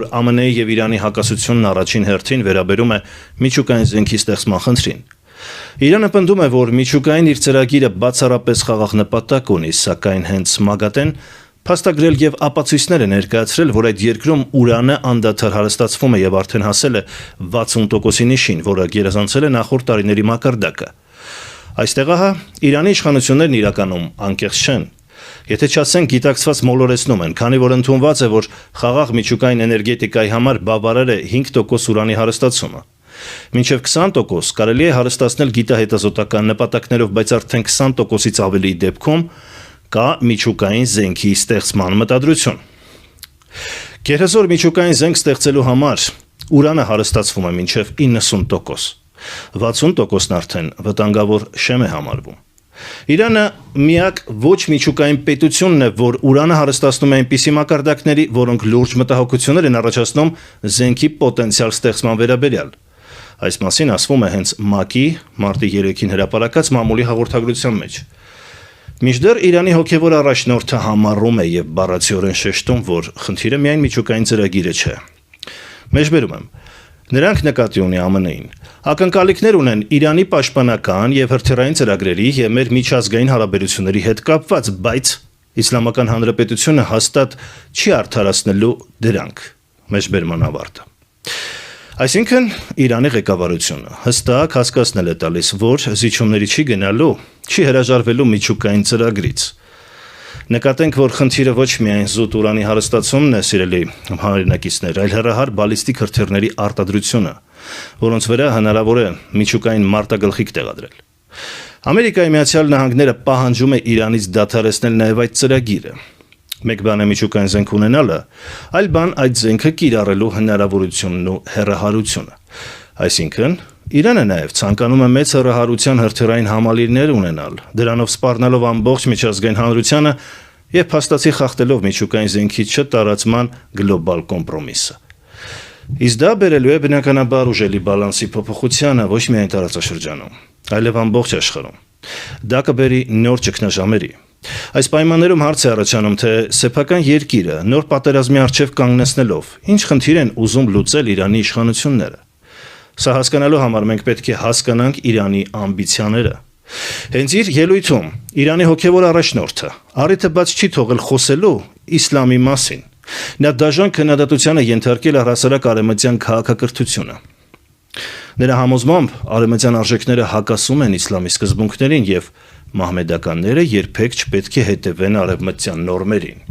ԱՄՆ-ի եւ Իրանի հակասությունն առաջին հերթին վերաբերում է միջուկային զենքի ստեղծման խնդրին։ Իրանը պնդում է, որ միջուկային իր ծրագիրը բացառապես խաղաղ նպատակ ունի, սակայն հենց ՄԱԳԱՏԷ-ն փաստագրել եւ ապացույցներ է ներկայացրել, որ այդ երկրում ուրանը անդադար հարստացվում է եւ արդեն հասել է 60%-ի նիշին, որը գերազանցել է նախորդ տարիների մակարդակը։ Այստեղ ահա Իրանի իշխանություններն իրականում անկեղծ չեն։ Եթե չասենք գիտակցված մոլորեցնում են, քանի որ ընդունված է, որ խաղաղ միջուկային էներգետիկայի համար բավարար է 5% ուրանի հարստացումը։ Մինչև 20% կարելի է հարստացնել գիտահետազոտական նպատակներով, բայց արդեն 20%-ից ավելի դեպքում կա միջուկային զենքի ստեղծման մտադրություն։ Գերազոր միջուկային զենք ստեղծելու համար ուրանը հարստացվում է մինչև 90%, 60%-ն արդեն վտանգավոր շեմ է համարվում։ Իրանը միակ ոչ միջուկային պետությունն է, որ ուրանը հարստացնում է այնպիսի մակարդակների, որոնք լուրջ մտահոգություններ են առաջացնում զենքի պոտենցիալ ստեղծման վերաբերյալ։ Այս մասին ասվում է հենց ՄԱԿ-ի մարտի 3-ին հրապարակած մամուլի հաղորդագրության մեջ։ Մինչդեռ Իրանի հոգևոր առաջնորդը համառում է եւ բառացիորեն շեշտում, որ խնդիրը միայն միջուկային ծրագիրը չէ։ Մեջբերում եմ. նրանք նկատի ունի ԱՄՆ-ին, ակնկալիքներ ունեն Իրանի պաշտպանական եւ հրթիռային ծրագրերի եւ մեր միջազգային հարաբերությունների հետ կապված, բայց Իսլամական Հանրապետությունը հաստատ չի արդարացնելու դրանք։ Մեջբերման ավարտը։ Այսինքն Իրանի ղեկավարությունը հստակ հասկացնել է տալիս, որ զիջումների չի գնալու, չի հրաժարվելու միջուկային ծրագրից։ Նկատենք, որ խնդիրը ոչ միայն զուտ ուրանի հարստացումն է, սիրելի հայրենակիցներ, այլ հեռահար բալիստիկ հրթիռների արտադրությունը, որոնց վրա հնարավոր է միջուկային մարտագլխիկ տեղադրել։ Ամերիկայի Միացյալ Նահանգները պահանջում է Իրանից դադարեցնել նաև այդ ծրագիրը։ Մեկ բան է միջուկային զենք ունենալը, այլ բան այդ զենքը կիրառելու հնարավորությունն ու հեռահարությունը։ Այսինքն Իրանը նաև ցանկանում է մեծ հեռահարության հրթիռային համալիրներ ունենալ, դրանով սպառնալով ամբողջ միջազգային հանրությանը եւ փաստացի խախտելով միջուկային զենքի չտարածման գլոբալ կոմպրոմիսը։ Իսկ դա բերելու է բնականաբար ուժերի բալանսի փոփոխությանը ոչ միայն տարածաշրջանում, այլև ամբողջ աշխարհում։ Դա կբերի նոր ճգնաժամերի։ Այս պայմաններում հարց է առաջանում, թե սեփական երկիրը նոր պատերազմի առջև կանգնեցնելով ինչ խնդիր են ուզում լուծել Իրանի իշխանությունները։ Սա հասկանալու համար մենք պետք է հասկանանք Իրանի ամբիցիաները։ Հենց իր ելույթում Իրանի հոգևոր առաջնորդը առիթը բաց չի թողել խոսելու իսլամի մասին։ Նա դաժան քննադատության է ենթարկել առհասարակ արևմտյան քաղաքակրթությունը։ Նրա համոզմամբ արևմտյան արժեքները հակասում են իսլամի սկզբունքներին եւ մահմեդականները երբեք չպետք է հետևեն արևմտյան նորմերին։